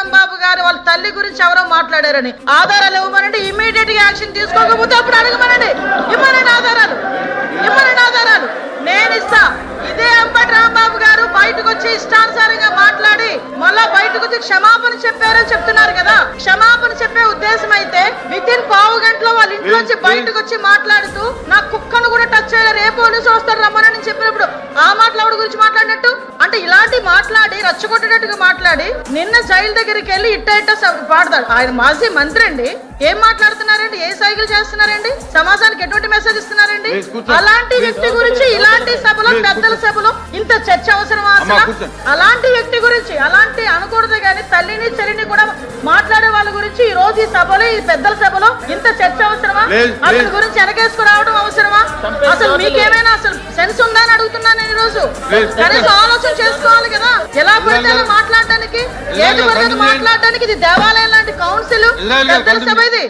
రాంబాబు గారు వాళ్ళ తల్లి గురించి ఎవరో మాట్లాడారని ఆధారాలు ఇవ్వమనండి, ఇమ్మీడియట్ గా యాక్షన్ తీసుకోకపోతే అప్పుడు అడగమనండి. ఇవ్వనండి ఆధారాలు, ఇవ్వనండి ఆధారాలు, నేను ఇస్తా. ఇదే అంబటి రాంబాబు గారు బయటకు వచ్చి ఇష్టానుసారంగా మాట్లాడి మళ్ళా బయటకు వచ్చి క్షమాపణ చెప్పారని చెప్తున్నారు కదా. క్షమాపణ చెప్పే ఉద్దేశం అయితే వితిన్ పావు గంటలో వాళ్ళ ఇంట్లోంచి బయటకు వచ్చి మాట్లాడుతూ నా కుక్కను కూడా టచ్ చేయలేరు, ఏ పోలీసు వస్తారు రమ్మని చెప్పినప్పుడు ఆ మాటల గురించి మాట్లాడినట్టు అంటే ఇలాంటి మాట్లాడి రచ్చగొట్టేటట్టుగా మాట్లాడి నిన్న జైలు దగ్గరికి వెళ్ళి ఇట్ట పాడతాడు. ఆయన మాజీ మంత్రి అండి, ఏం మాట్లాడుతున్నారండి, ఏ సైకిల్ చేస్తున్నారండి, సమాజానికి ఎటువంటి మెసేజ్ ఇస్తున్నారండి? అలాంటి వ్యక్తి గురించి ఇలాంటి సభలో పెద్దల సభలో ఇంత చర్చ అవసరమా? అలాంటి వ్యక్తి గురించి అలాంటి అనకూడదు కానీ తల్లిని చెల్లిని కూడా మాట్లాడే వాళ్ళ గురించి ఈ రోజు ఈ సభలో ఈ పెద్దల సభలో ఇంత చర్చ అవసరమా? అతని గురించి వెనకేసుకు రావడం అవసరమా? అసలు మీకేమైనా అసలు సెన్స్ ఉందా అని అడుగుతున్నాను నేను. ఈ రోజు కనీసం ఆలోచన చేసుకోవాలి కదా. ఎలా పడితే మాట్లాడడానికి, ఏది పడితే మాట్లాడడానికి ఇది దేవాలయం లాంటి కౌన్సిల్ పెద్దల సభ ఇది.